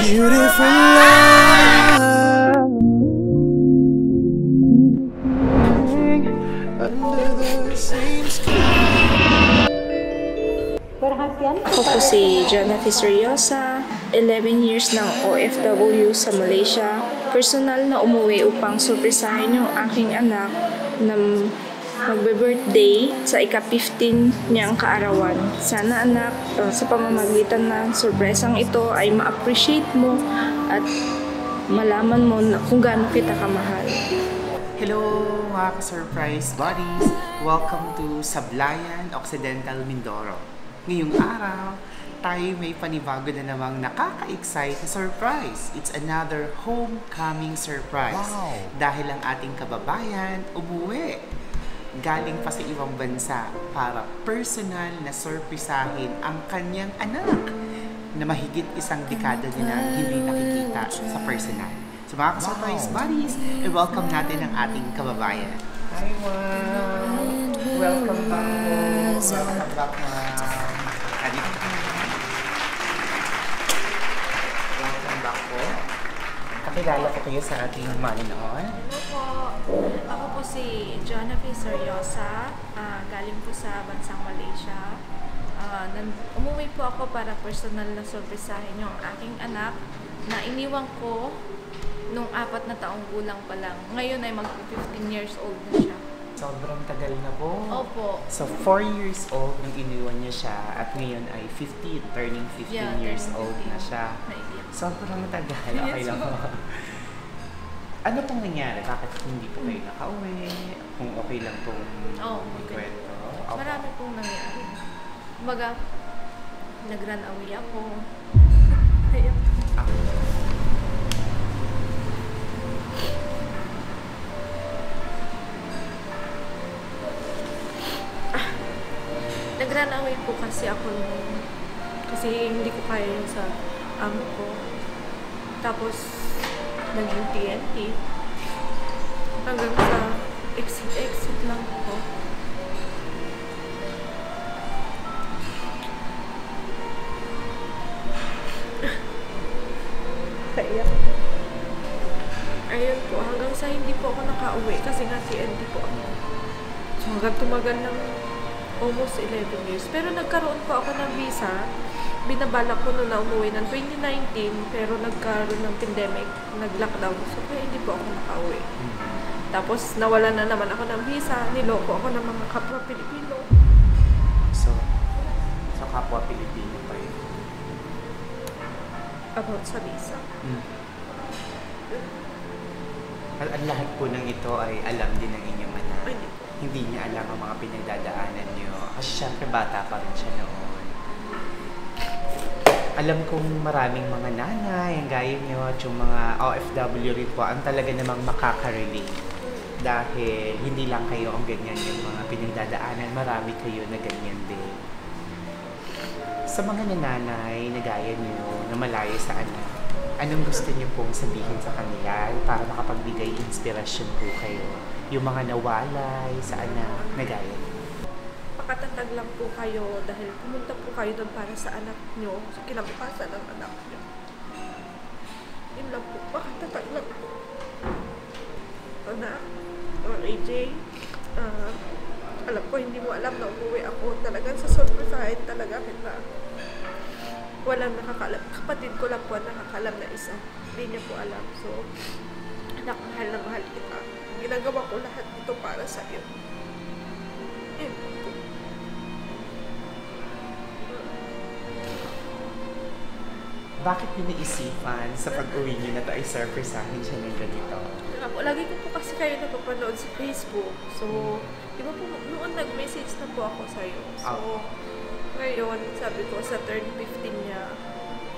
beautiful life under the same sky. Ako po si Jonathan Seryosa, 11 years ng OFW sa Malaysia. Personal na umuwi upang surprisahin yung aking anak na magbe-birthday sa ika-15 niyang kaarawan. Sana anak, sa pamamagitan ng surpresang ito ay ma-appreciate mo at malaman mo na kung gaano kita kamahal. Hello mga ka-surprise buddies! Welcome to Sablayan, Occidental, Mindoro. Ngayong araw, tayo may panibago na namang nakaka-excite na surprise. It's another homecoming surprise. Wow. Dahil ang ating kababayan umuwi. Galing pa sa ibang bansa para personal na surprisahin ang kanyang anak na mahigit isang dekada niya na hindi nakikita sa personal. So mga ka-surprise buddies, welcome natin ang ating kababayan. Hi ma'am! Welcome back po! Welcome back ma'am! Welcome back po. Kakilala ko kayo sa ating manonood. Ako po si Jonathan Seryosa, galing po sa bansang Malaysia. Umuwi po ako para personal na surprisahin yung aking anak na iniwan ko nung 4 na taong gulang pa lang. Ngayon ay mag-15 years old na siya. Sobrang tagal na po. Opo. So 4 years old nung iniwan niya siya at ngayon ay 15, turning 15 years old na siya. Sobrang tagal. Okay lang po. Ano pong nangyari? Bakit hindi po kayo nakauwi? Kung okay lang pong kwento. Okay. Marami pong nangyari. Kumbaga, nag-run away ako. Ayun. Nag-run away po kasi ako kasi hindi ko kaya yun sa amo ko. Tapos, naging TNT. Hanggang sa exit lang ako. Kaya, ayun po, hanggang sa hindi po ako nakauwi kasi nga TNT po ako. So, hanggang tumagal ng almost 11 years. Pero nagkaroon po ako ng visa. Binabalak ko na umuwi ng 2019, pero nagkaroon ng pandemic, nag-lockdown. So, kaya hindi po ako nakauwi. Tapos, nawala na naman ako ng visa. Niloko ako ng mga kapwa Pilipino. So kapwa Pilipino pa yun? About sa visa. Ang lahat po ng ito ay alam din ng inyong anak. Hindi. Hindi niya alam ang mga pinagdadaanan niyo. Kasi syempre bata pa rin siya noon. Alam kong maraming mga nanay, ang gaya niyo at yung mga OFW rin po, ang talaga namang makaka-relate. Dahil hindi lang kayo ang ganyan yung mga pinagdadaanan, marami kayo na ganyan din. Sa mga nanay na gaya niyo na malayo sa anak, anong gusto niyo pong sabihin sa kanila para makapagbigay inspirasyon po kayo? Yung mga nawalay sa anak na gaya niyo. Makatatag lang po kayo dahil pumunta po kayo doon para sa anak nyo, sa kinabukasan ng anak nyo. Yun lang po, makatatag lang po. Anak, AJ, alam ko hindi mo alam na umuwi ako. Talagang sa surprisahin talaga kita. Walang nakakalam. Kapatid ko lang po nakakalam na isa. Hindi niya po alam. So, anak, mahal na mahal kita. Ginagawa ko lahat ito para sa iyo. Yun po. Bakit niyo naisipan sa pag-uwi niyo na ito ay surprisahin siya ng ganito? Lagi ko po kasi kayo napapanood sa Facebook. So, di ba po, noon nag-message na po ako sa'yo. So, ngayon, sabi ko sa turn 15 niya,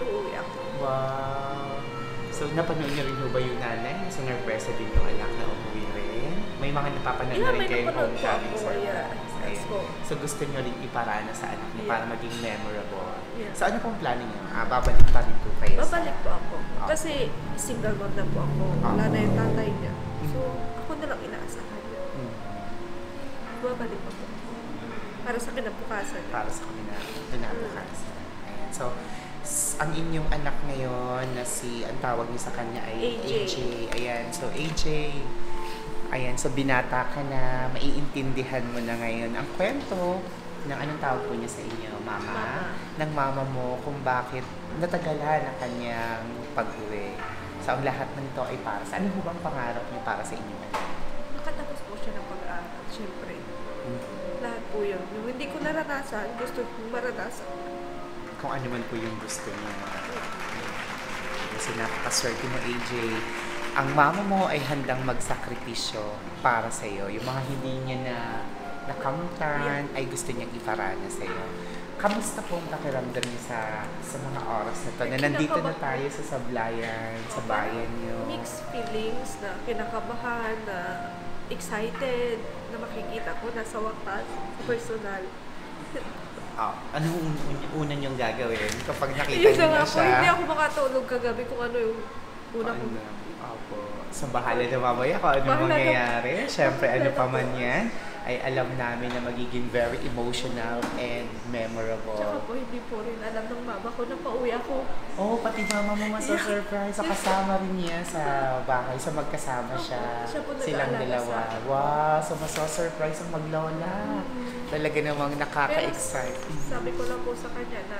uuwi ako. Wow! So, napanood niyo rin ba yung nanay? So, nagpresa din yung anak na umuwi rin? May mga napapanood na rin kayong homecoming surprise. So, gusto niyo rin iparana sa anak niyo para maging memorable. Yeah. So, ano pong plano niyo? Babalik pa rin po kayo Babalik po ako. Kasi single mom na po ako. Wala na yung tatay niya. So, ako na lang inaasahan niya. Babalik pa po. Para sa kinabukasan. Para sa kinabukasan. So, ang inyong anak ngayon na ang tawag niyo sa kanya ay AJ. Ayan, so AJ, ayan, so binata ka na, maiintindihan mo na ngayon ang kwento ng anong tawag po niya sa inyo, mama? Ng mama mo kung bakit natagalan ang kanyang pag-uwi. So ang lahat ng ito ay para sa, ano po bang pangarap niyo para sa inyo? Makatapos po siya ng pag-aaral, syempre. Lahat po yun. Yung hindi ko naranasan, gusto kong maranasan. Kung ano man po yung gusto niya. Kasi napakaswerte mo, AJ. Ang mama mo ay handang magsakripisyo para sa iyo. Yung mga hindi niya na nakamutan ay gusto niyang iparana sa iyo. Kamusta po ang pakiramdam niyo sa mga oras na to? Na nandito na tayo sa Sablayan, sa bayan niyo. Mixed feelings na kinakabahan, na excited, na makikita ko na sa wakas, sa personal. Anong una niyong gagawin kapag nakita Yun niyo na na nga po, siya? hindi ako makatulog kagabi kung ano yung una kong... Opo. So, bahala na mamaya kung ano Bahala na. mangyayari. Siyempre, ano pa man yan, ay alam namin na magiging very emotional and memorable. Tsaka po, hindi po rin alam ng mama ko na pauwi ako. Oh, pati mama mo masa-surprise. So, kasama rin niya sa bahay. So, magkasama siya. Siya po Silang nag-aalala dalawa. sa akin. Wow! So, masa-surprise ang maglola. Talaga namang nakaka-excite. Sabi ko lang po sa kanya na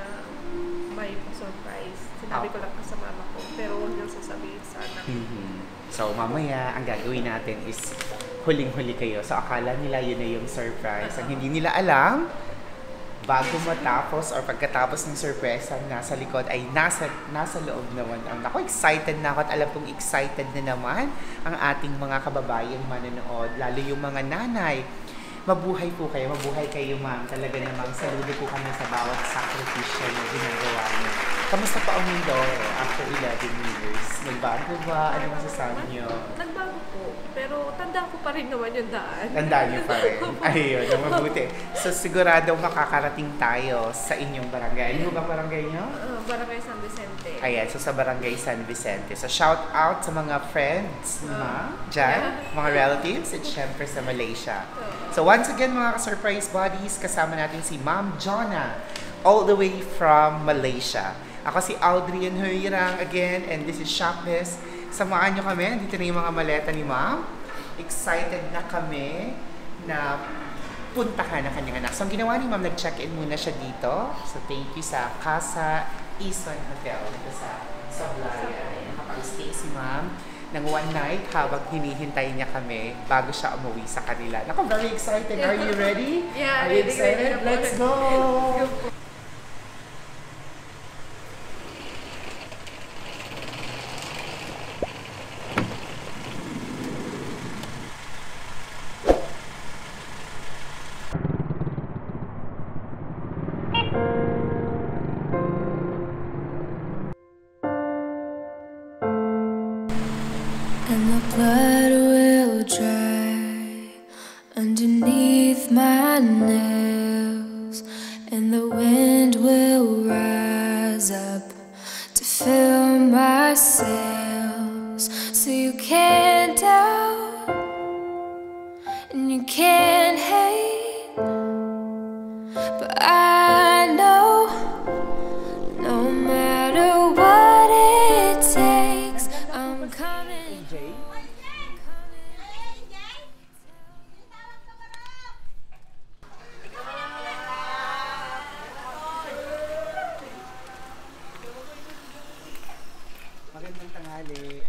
may surprise. Sinabi ko lang po sa mama ko. Pero huwag niyang sasabihin sa anak. So, mamaya, ang gagawin natin is huling-huli kayo. So, akala nila yun na yung surprise. Ang hindi nila alam, bago matapos or pagkatapos ng surprise, ang nasa likod ay nasa loob naman. Ako, excited na ako at alam kong excited na naman ang ating mga kababayang manonood, lalo yung mga nanay. Mabuhay po kayo, mabuhay kayo, ma'am. Talaga namang saludo po kami sa bawat sakripisyo na ginagawa niyo. Kamusta pa ang Mindoro after 11 years? Nagbago ba? Ano masasabi niyo? Nagbago po. Pero tanda ko pa rin naman yung daan. Tandaan niyo pa rin. Ayun, ang mabuti. So, sigurado makakarating tayo sa inyong barangay. Ano ba barangay niyo? Barangay San Vicente. Ayan, so sa Barangay San Vicente. So, shout out sa mga friends, dyan, mga relatives, at syempre sa Malaysia. So, once again, mga ka-surprise buddies, kasama natin si Ma'am Jonna, all the way from Malaysia. Ako si Audrey Huyarang again, and this is Shopbiz. Samahan nyo kami, dito na yung mga maleta ni Ma'am. Excited na kami na puntahan ang kanyang anak. So, ang ginawa ni Ma'am, nag-check-in muna siya dito. So, thank you sa Casa Eastern Hotel dito sa Sablayan. Nakapag-stay si Ma'am ng one night habang hinihintay niya kami bago siya umuwi sa kanila. Naku, very exciting. Are you ready? Yeah, Are you ready, excited? ready. Let's go! And the blood will dry underneath my nails, and the wind will rise up to fill my sails. So you can't doubt and you can't hate, but I know no matter what it takes, I'm coming. Magandang tanghali.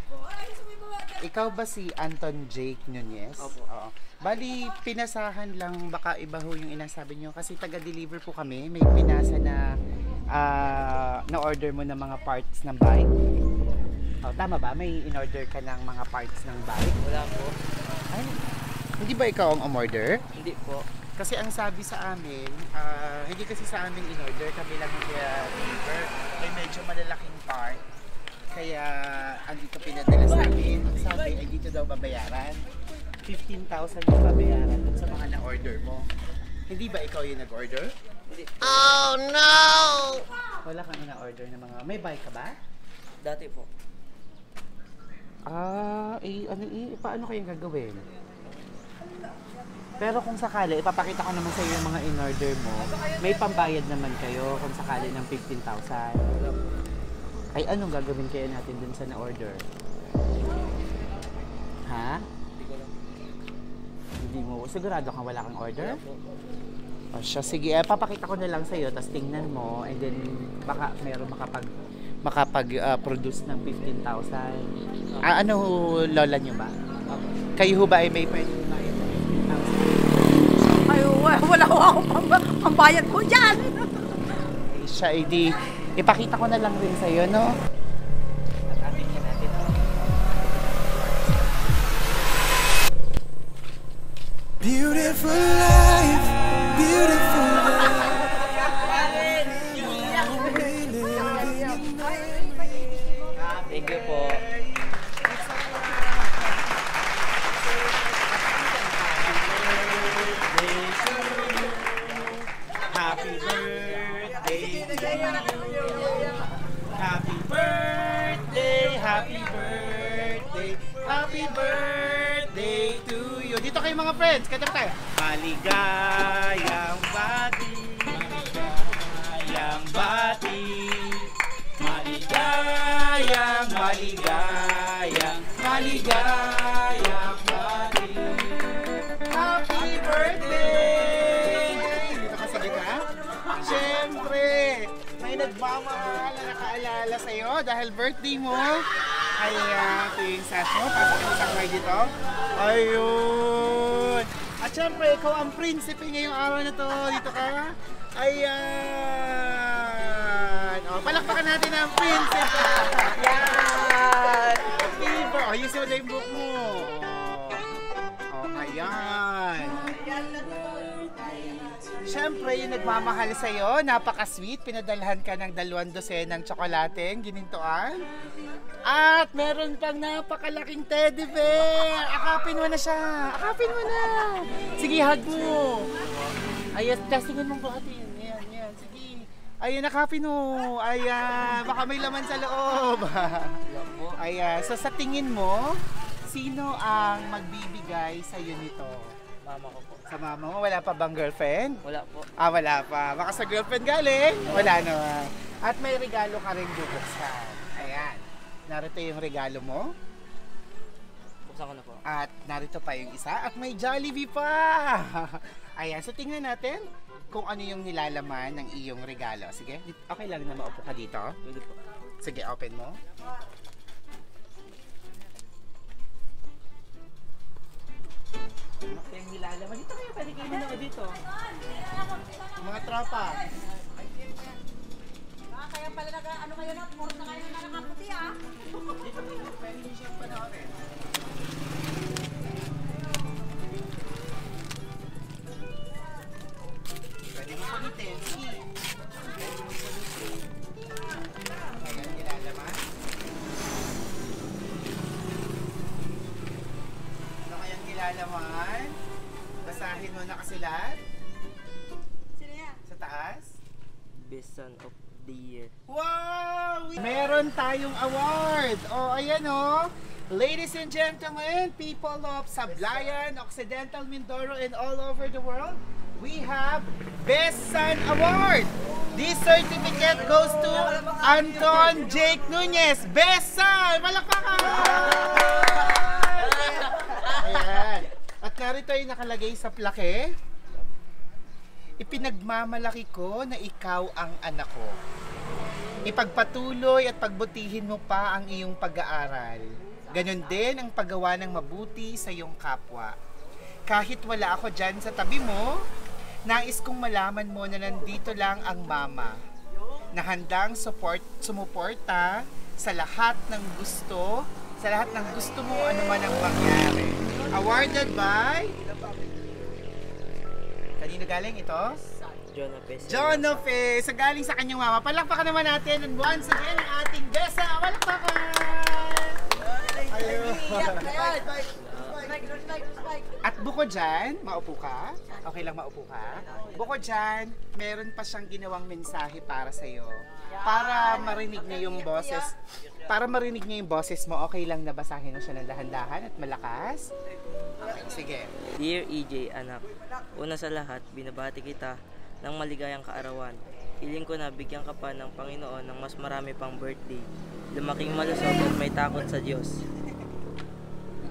Ikaw ba si Anton Jake Nunez? Opo. Oo. Bali, pinasahan lang, baka iba ho yung inasabi nyo. Kasi taga-deliver po kami. May pinasa na na-order mo ng mga parts ng bike. Oh, tama ba? May in-order ka ng mga parts ng bike? Wala po. Ay, hindi ba ikaw ang umorder? Hindi po. Kasi ang sabi sa amin, hindi kasi sa amin in-order, kami lang deliver. May medyo malalaking part. Kaya andito pinadala sa amin. Ang sabi ay dito daw babayaran. 15,000 yung babayaran dun sa mga na-order mo. Hindi ba ikaw yung nag-order? Hindi. Oh no! Wala kang na-order ng mga... May bike ka ba? Dati po. Paano kayong gagawin? Pero kung sakali, ipapakita ko naman sa iyo yung mga in-order mo. May pambayad naman kayo kung sakali ng 15,000. Ay, anong gagawin kaya natin dun sa na-order? Ha? Hindi mo. Sigurado kang wala kang order? O siya, sige. Papakita ko na lang sa'yo, tapos tingnan mo, and then baka meron makapag-produce ng 15,000. Ano lola nyo ba? Kayo ho ba ay may pwede bayad ng 15,000? Ay, wala ko akong pambayad ko dyan. Siya, ipakita ko na lang rin sa'yo, no? At atin ka natin, no? Beautiful life, beautiful life. Thank you po. Happy birthday to you. Happy birthday, happy birthday, happy birthday to you. Dito kayo mga friends, kanta tayo. Maligayang bati, maligayang bati, maligayang, maligayang, maligayang bati. Happy birthday! Dito ka sa gitna? Siyempre, may nagmamahal na nakaalala sa'yo dahil birthday mo. Kaya ito yung sash mo. Pasok mo sa kamay dito. Ayun! At siyempre, ikaw ang prinsipe ngayong araw na to. Dito ka. Ayan! O, palakpakan natin ang prinsipe. Yan! Fever! O, yun siya yung book mo. O, ayan! Siyempre, yung nagmamahal sa'yo, napaka-sweet. Pinadalhan ka ng 2 dosenang tsokolateng ginintuan. At meron pang napakalaking teddy bear. Akapin mo na siya. Akapin mo na. Sige, hug mo. Ayan, testingin mong buhatin. Ayan, ayan. Sige. Ayan, akapin mo. Ayan, baka may laman sa loob. Ayan, so sa tingin mo, sino ang magbibigay sa'yo nito? Mama ko po. Sa mama mo, wala pa bang girlfriend? Wala po. Wala pa. Baka sa girlfriend galing? Wala naman. At may regalo ka rin bubuksan. Ayan. Narito yung regalo mo. Buksan ko na po. At narito pa yung isa. At may Jollibee pa! Ayan. So tingnan natin kung ano yung nilalaman ng iyong regalo. Sige, okay lang na maupo ka dito. Pwede po. Sige, open mo. Ano yung nilalaman? Dito kayo, pwede kayo na dito. Mga tropa. Kaya pala ano kayo na, puro na kayo na nakaputi ah. Dito kayo, pwede nyo siyang panoorin. Pwede mo punitin. Sige. Pwede mo punitin. Ayan, nilalaman. Ano kayang nilalaman? Basahin mo nakasulat. Sino yan? Sa taas. Best son of the year. Wow! Meron tayong award! O, ayan o. Ladies and gentlemen, people of Sablayan, Occidental Mindoro, and all over the world, we have Best Son Award! This certificate goes to Anton Jake Nunez. Best Son! Palakpakan! Ayan. At narito yung nakalagay sa plaque. Ipinagmamalaki ko na ikaw ang anak ko. Ipagpatuloy at pagbutihin mo pa ang iyong pag-aaral. Ganon din ang paggawa ng mabuti sa iyong kapwa. Kahit wala ako dyan sa tabi mo, nais kong malaman mo na nandito lang ang mama na handang sumuporta sa lahat ng gusto mo anuman ang mangyari. Awarded by... Kanino galing ito? John Lopez. John Lopez. So galing sa kanyang mama. Palakpakan naman natin. And once again, ang ating Besa. Palakpakan! Ayun. At bukod dyan, maupo ka. Okay lang maupo ka. Bukod dyan, meron pa siyang ginawang mensahe para sa'yo. Para marinig niya yung boses. Para marinig niya yung boses mo, okay lang na basahin mo siya ng dahan-dahan at malakas. Okay, sige. Dear EJ, anak. Una sa lahat, binabati kita ng maligayang kaarawan. Hiling ko na bigyan ka pa ng Panginoon ng mas marami pang birthday. Lumaking malusog at may takot sa Diyos.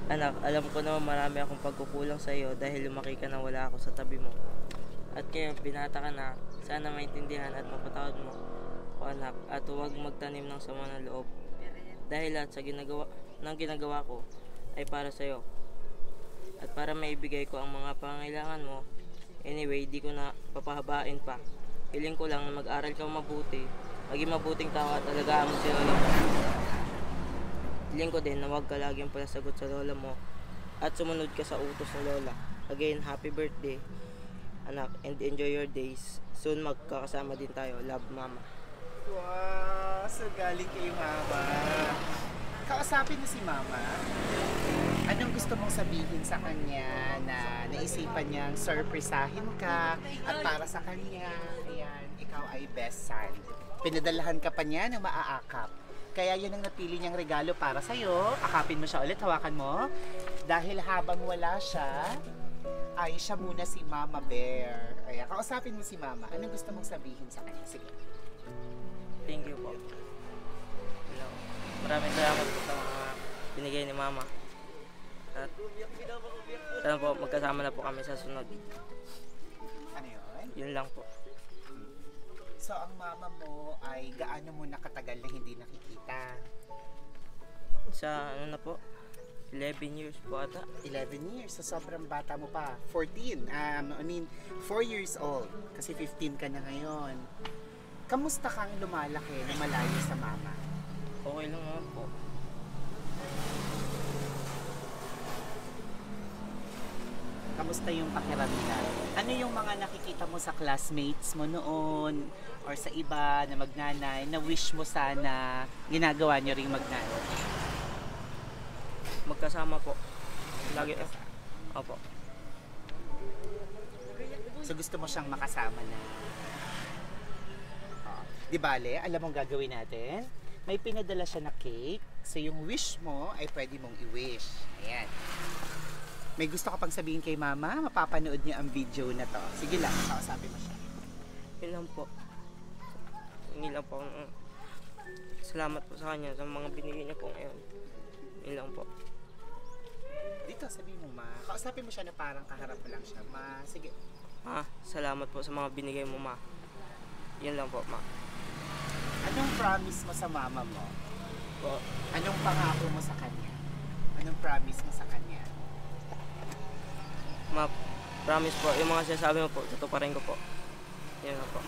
Anak, alam ko naman marami akong pagkukulang sa iyo dahil lumaki ka na wala ako sa tabi mo. At kaya binata ka na, sana maintindihan at mapatawad mo o anak, at huwag magtanim ng sama ng loob. Dahil lahat sa ginagawa ko ay para sa iyo. At para maibigay ko ang mga pangangailangan mo, anyway, di ko na papahabain pa. Hiling ko lang na mag-aral ka mabuti, maging mabuting tao at alagaan mo si lola mo. Hiling ko din na huwag ka laging palasagot sa lola mo at sumunod ka sa utos ng lola. Again, happy birthday, anak, and enjoy your days. Soon magkakasama din tayo. Love, Mama. Wow, so galing kay Mama. Kausapin mo si Mama. Anong gusto mong sabihin sa kanya na naisipan niyang surprisahin ka at para sa kanya, ayan, ikaw ay best son. Pinadalahan ka pa niya ng maaakap. Kaya yun ang napili niyang regalo para sa'yo. Akapin mo siya ulit, hawakan mo. Dahil habang wala siya, ay siya muna si Mama Bear. Ayan, kausapin mo si Mama. Anong gusto mong sabihin sa kanya? Sige. Thank you po. Hello. Maraming salamat po sa mga binigay ni Mama. At sana po magkasama na po kami sa sunod. Ano yun? Yun lang po. So, ang mama mo ay gaano mo nakatagal na hindi nakikita? Sa ano na po, 11 years po ata. 11 years. So, sobrang bata mo pa. 14. 4 years old. Kasi 15 ka na ngayon. Kamusta kang lumalaki na malayo sa mama? Okay lang naman po. Kamusta yung pakiramdam? Ano yung mga nakikita mo sa classmates mo noon or sa iba na magnanay na wish mo sana ginagawa nyo ring magnanay? Magkasama po. Lagi. Opo. So gusto mo siyang makasama na? Oh. Di bale, alam mong gagawin natin? May pinadala siya na cake. So yung wish mo ay pwede mong i-wish. Ayan. May gusto ka pang sabihin kay Mama? Mapapanood niya ang video na to. Sige lang, kausapin mo siya. Yun lang po. Hindi lang po. Salamat po sa kanya sa mga binigay niya po ngayon. Yun lang po. Dito, sabihin mo, Ma. Kausapin mo siya na parang kaharap mo lang siya. Ma, sige. Ma, salamat po sa mga binigay mo, Ma. Yun lang po, Ma. Anong promise mo sa mama mo? Po. Anong pangako mo sa kanya? Anong promise mo sa kanya? Ma, promise po, yung mga sinasabi mo po, tutuparin ko po. Yun lang po.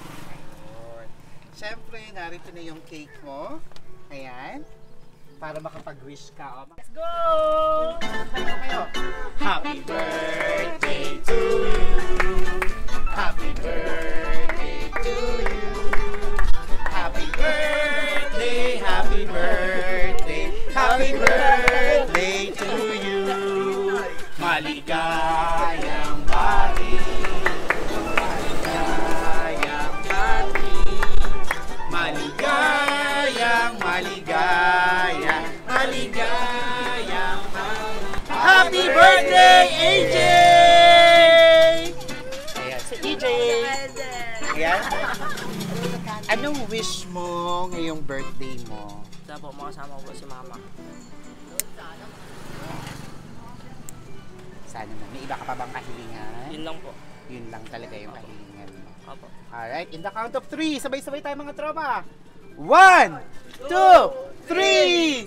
Siyempre, narito na yung cake mo. Ayan. Para makapag-wish ka. Oh. Let's go! Kayo. Happy birthday to you. Happy birthday to you. Happy birthday, happy birthday, happy birthday to you. Maligayang bati. Maligayang bati. Maligayang, maligayang, maligayang bati. Happy birthday, AJ! Ayan, si AJ. Ayan. Anong wish mo ngayong birthday mo? Sana po makasama ko po si Mama. Sana na. May iba ka pa bang kahilingan? Yun lang po. Yun lang talaga yung kahilingan mo. Opo. Alright, in the count of 3, sabay-sabay tayo mga tropa. 1, 2, 3!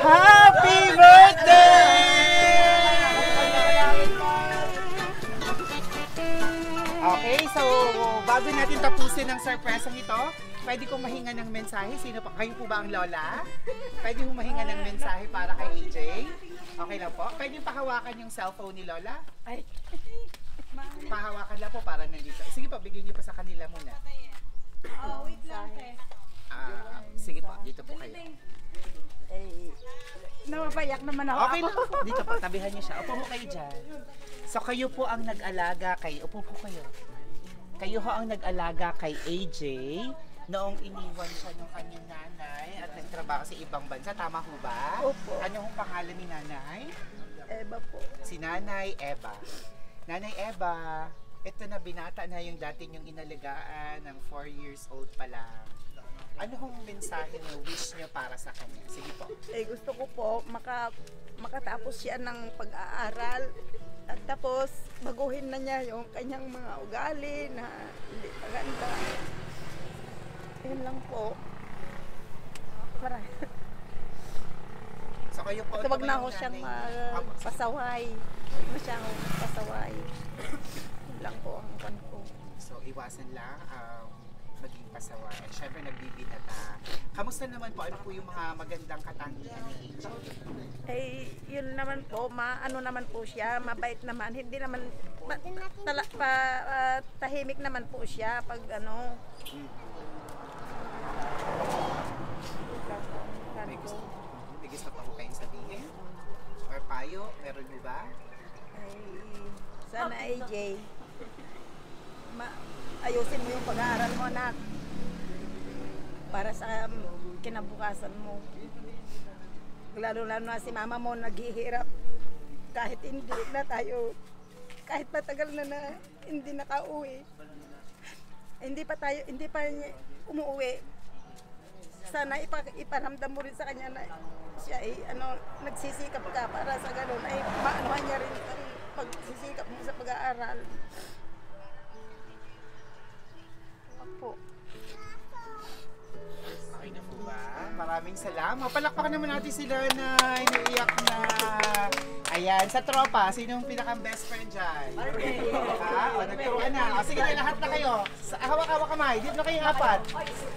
Happy birthday! Okay, so bago natin tapusin ang surpresang ito, pwede kong mahinga ng mensahe. Sino pa? Kayo po ba ang lola? Pwede kong mahinga ng mensahe para kay AJ? Okay lang po. Pwede pahawakan yung cellphone ni Lola? Ay. Pahawakan lang po para nandito. Sige po, bigyan niyo pa sa kanila muna. Oh, wait lang, te. Sige po, dito po kayo. Napapayak naman ako. Okay lang po. Dito po, tabihan niyo siya. Upo po kayo dyan. So kayo po ang nag-alaga kay... Upo po kayo. Kayo ho ang nag-alaga kay AJ noong iniwan siya ng kanyang nanay at nagtrabaho sa ibang bansa. Tama ho ba? Opo. Ano hong pangalan ni nanay? Eba po. Si Nanay Eva. Nanay Eva, ito na binata na yung dati yung inalagaan ng 4 years old pa lang. Ano hong mensahe niyo, wish niyo para sa kanya? Sige po. Gusto ko po makatapos siya ng pag-aaral at tapos baguhin na niya yung kanyang mga ugali na hindi maganda. Yun lang po. So kayo po, At wag na ho siyang pasaway. Wag na siyang pasaway. Yun lang po ang kan ko. So iwasan lang maging pasaway. Siyempre nagbibinata. Kamusta naman po? Ano po yung mga magandang katangian ni AJ? Yun naman po, ano naman po siya, mabait naman. Hindi naman, tahimik naman po siya pag ano. May gusto pa po kayong sabihin? Or payo? Meron mo ba? Sana AJ, ayusin mo yung pag-aaral mo, anak. Para sa kinabukasan mo. Lalo-lalo na si mama mo naghihirap. Kahit hindi na tayo, kahit matagal na hindi nakauwi. Hindi pa umuwi. Sana iparamdam mo rin sa kanya na siya ay nagsisikap ka para sa ganun ay maanuhan niya rin ang pagsisikap mo sa pag-aaral. Opo. Okay na po ba? Maraming salamat. Palakpakan naman natin sila na iniiyak na. Ayan, sa tropa, sinong pinaka-best friend dyan? Ha? O, nagturuan na. O, sige na, lahat na kayo. Hawak-hawak kamay. Dito na kayo apat.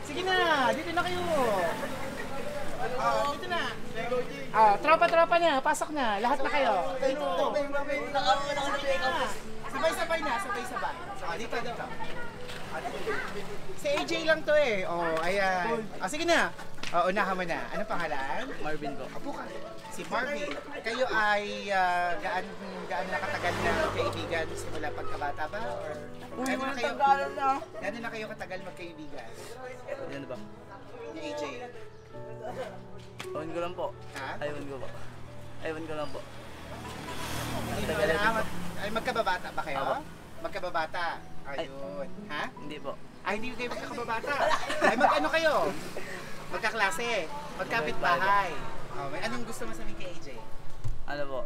Sige na, dito na kayo. Dito na. Tropa na. Pasok na. Lahat na kayo. Dito. Sabay-sabay na. Sabay-sabay. Dito. Si AJ lang to eh. Ayan. Sige na. Unahan mo na. Anong pangalan? Marvin po. Apo ka. Si Marvin. Kayo ay gaan na katagal na kaibigan simula pagkabata ba? Or gano'n na kayo katagal magkaibigan? Ano ba? Ni AJ. Ewan ko lang po. Ha? Ewan ko lang po. Ay, magkababata ba kayo? Ako. Magkababata. Ayun. Ha? Hindi po. Ay, hindi kayo magkakababata. Ay, mag-ano kayo? Magkaklase. Magkapit-bahay. May anong gusto mo sabihin kay AJ? Ano po?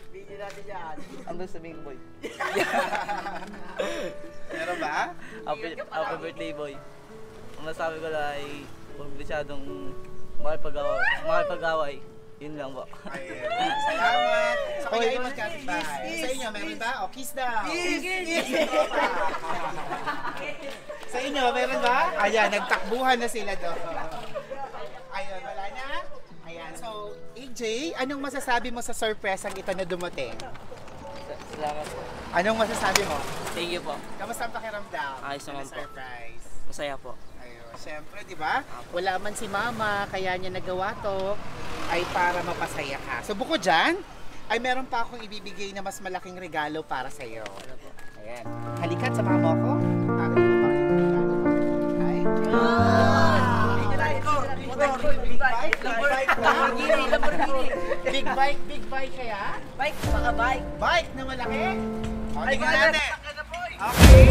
Video natin yan. Ang gusto sabihin ko, boy. Meron ba? Happy birthday, boy. Ang masabi ko lang ay huwag masyadong makipag-away. Yun lang po. Ayun. Salamat. So kayo ay magkapit-bahay. Sa inyo, meron ba? O, kiss daw. Kiss! Sa inyo, meron ba? Ayan, nagtakbuhan na sila doon. Ayun, wala na? Ayan, so AJ, anong masasabi mo sa surprise ang ito na dumating? Salamat po. Anong masasabi mo? Thank you po. Kamusta ang pakiramdam? Ayos naman po. Surprise. Masaya po. Ayun, syempre, di ba? Wala man si mama, kaya niya nagawa to, ay para mapasaya ka. So bukod dyan, ay meron pa akong ibibigay na mas malaking regalo para sa iyo. Ayan. Halika't, samahan mo ako. Para di ba ay? Big bike kaya? Bike, mga bike. Bike na malaki? O, tingnan natin. Okay.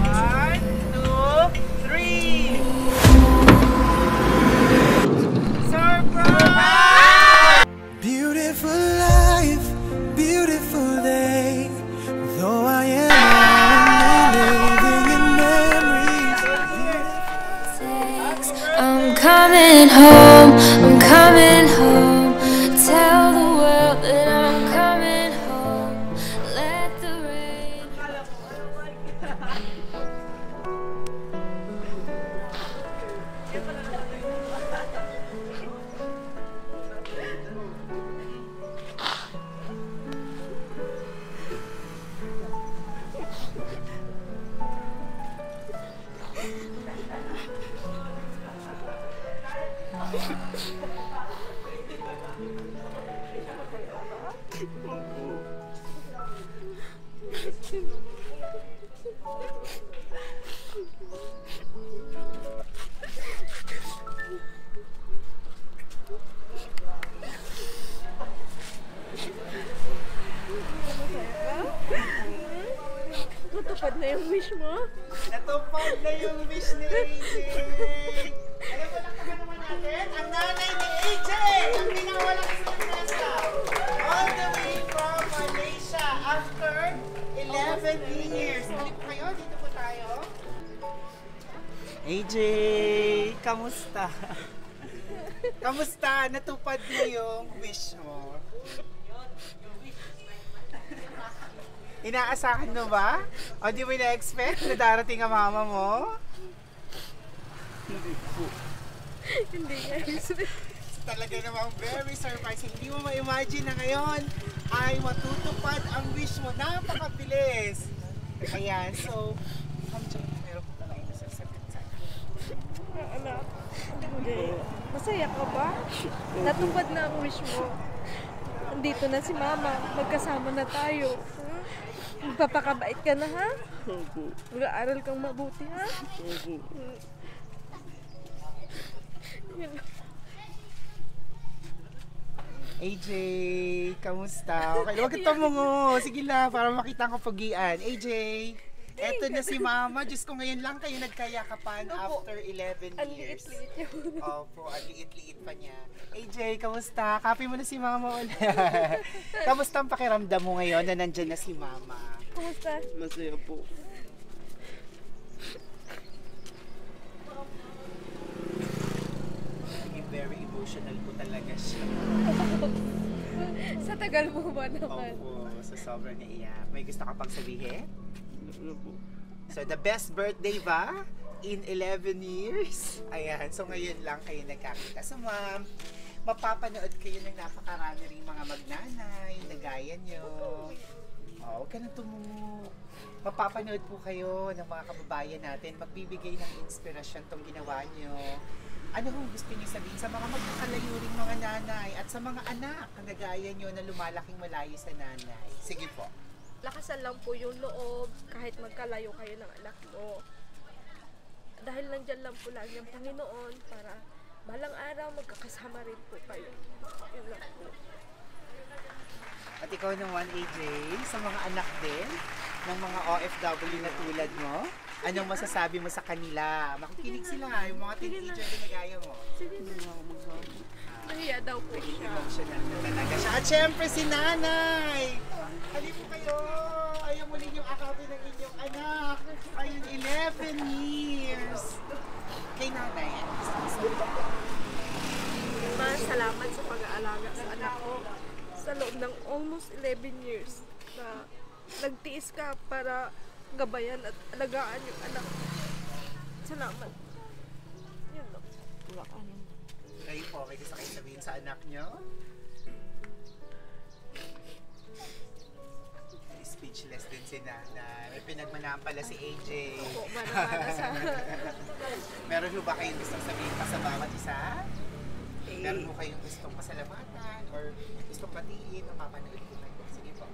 1, 2, 3. Surprise! Beautiful life, beautiful day. Though I am living in memories. I'm coming home, I'm coming home. Tell the world that I'm coming home. Let the rain. yung wish mo? Natupad na yung wish ni AJ! Alam mo lang naman natin, ang nanay ni AJ! Ang pinawalang sorpresa! All the way from Malaysia after 11 years. Dito po kayo, dito po tayo. AJ, kamusta? Kamusta? Natupad na yung wish mo? Inaasahan mo ba? O di mo na-expect na darating ang mama mo? Hindi po. Hindi guys. Talaga namang very surprising. Hindi mo ma-imagine na ngayon ay matutupad ang wish mo. Napakabilis. Ayan, so, meron po talaga yung sasagot sa akin. Anak, hindi. Masaya ka ba? Natupad na ang wish mo. Andito na si Mama. Magkasama na tayo. Magpapakabait ka na, ha? Mag-aaral kang mabuti, ha? AJ, kamusta? Okay, huwag ka tumungo. Sige lang, para makita ang kapugian. AJ, eto na si Mama. Diyos ko, ngayon lang kayo nagkayakapan after 11 Ang years. liit-liit yun. Opo, ang liit-liit pa niya. AJ, kamusta? Kapi mo na si Mama ulit. Kamusta ang pakiramdam mo ngayon na nandyan na si Mama? Kumusta? Masaya po. Naging very emotional po talaga siya. Sa tagal mo ba naman? Opo, sa sobrang naiyak. May gusto ka pang sabihin? Ano po? So, the best birthday ba? In 11 years? Ayan, so ngayon lang kayo nagkakita. So, ma'am, mapapanood kayo ng napakarami rin mga magnanay na gaya nyo. Oh, huwag ka nang tumungo. Mapapanood po kayo ng mga kababayan natin. Magbibigay ng inspirasyon tong ginawa nyo. Ano kung gusto niyo sabihin sa mga magkakalayo ring mga nanay at sa mga anak na gaya nyo na lumalaking malayo sa nanay? Sige po. Lakasan lang po yung loob kahit magkalayo kayo ng anak mo. Dahil nandyan lang po lagi ang Panginoon para balang araw magkakasama rin po kayo. Yun lang po. At ikaw naman, AJ, sa mga anak din ng mga OFW na tulad mo, anong masasabi mo sa kanila? Makikinig sila, yung mga teenager na gaya mo. Nahiya daw po siya. Emotional na talaga siya. At syempre si nanay! Hali po kayo! Ayaw mo rin yung akapin ng inyong anak. Ayun, 11 years. Kay nanay, ano gusto mo sabihin? Salamat sa pag-aalaga sa anak ko. Sa loob ng almost 11 years na nagtiis ka para gabayan at alagaan yung anak. Salamat. Yun lang. Kayo po, may gusto kayo sabihin sa anak nyo? Speechless din si Nana. May pinagmanahan pala si AJ. Opo, mana-mana sa... Meron mo ba kayong gustong sabihin pa sa bawat isa? Meron mo kayong gustong pasalamatan or gustong batiin o papanood ko kayo? Sige po.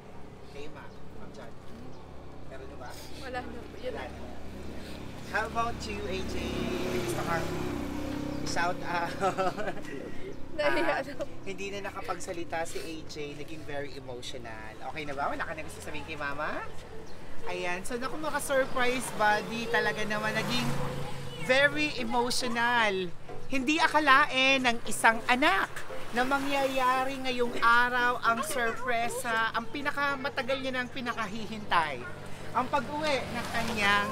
Kayo Ma'am John. Meron mo ba? Wala na po. Yun lang. How about you, AJ? Gusto kang shout out? Nahiya daw. Hindi na nakapagsalita si AJ, naging very emotional. Okay na ba? Wala ka na gusto sabihin kay Mama? Ayan. So, naku, maka-surprise buddy. Talaga naman naging very emotional. Hindi akalain ng isang anak na mangyayari ngayong araw ang sorpresa, ang pinakamatagal niya ng pinakahihintay. Ang pag-uwi ng kanyang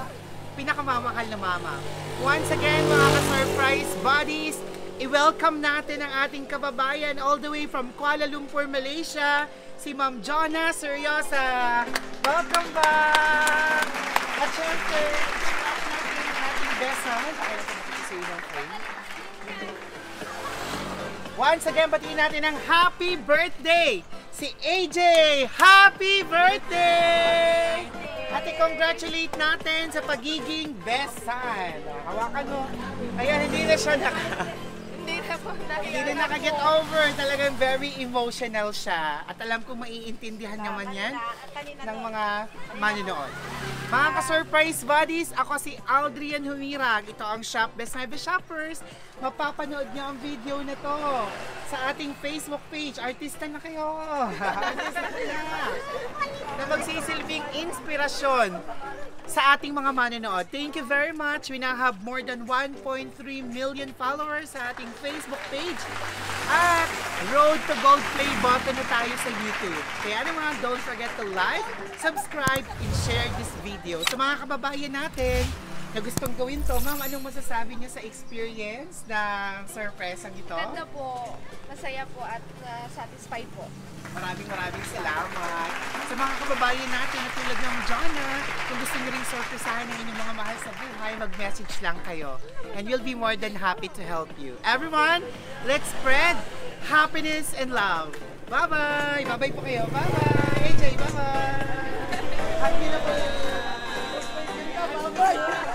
pinakamamahal na mama. Once again, mga ka-surprise buddies, i-welcome natin ang ating kababayan all the way from Kuala Lumpur, Malaysia, si Ma'am Jonna Seryosa. Welcome back! At syempre, natin ang ating besan. Ay, natin ng frame. Once again, batiin natin ang happy birthday! Si AJ! Happy birthday! At i-congratulate natin sa pagiging best son. Hawakan mo. Ayan, hindi na siya Hindi na po na Hindi rin nakaget over. Talagang very emotional siya. At alam kong maiintindihan naman yan ng mga manonood. Mga ka-surprise buddies, ako si Aldrian Humirag. Ito ang Shop Best Nueva Shoppers. Mapapanood niyo ang video na to sa ating Facebook page. Artista na kayo! Artista na! Na magsisilbing inspirasyon sa ating mga manonood. Thank you very much. We now have more than 1.3 million followers sa ating Facebook page. At Road to Gold Play button na tayo sa YouTube. Kaya naman, don't forget to like, subscribe, and share this video. Sa mga kababayan natin na gustong gawin to, ma'am, anong masasabi niyo sa experience ng surprise ito? Ganda po, masaya po at satisfied po. Maraming salamat. Sa mga kababayan natin na tulad ng Jonna, kung gusto nyo rin surprisahan ng inyong mga mahal sa buhay, mag-message lang kayo. And we'll be more than happy to help you. Everyone, let's spread happiness and love. Bye-bye! Bye-bye po kayo. Bye-bye! AJ, bye-bye! Happy na po! Bye-bye!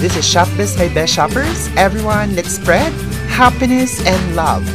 This is Shop Best My Best Shoppers. Everyone, let's spread happiness and love.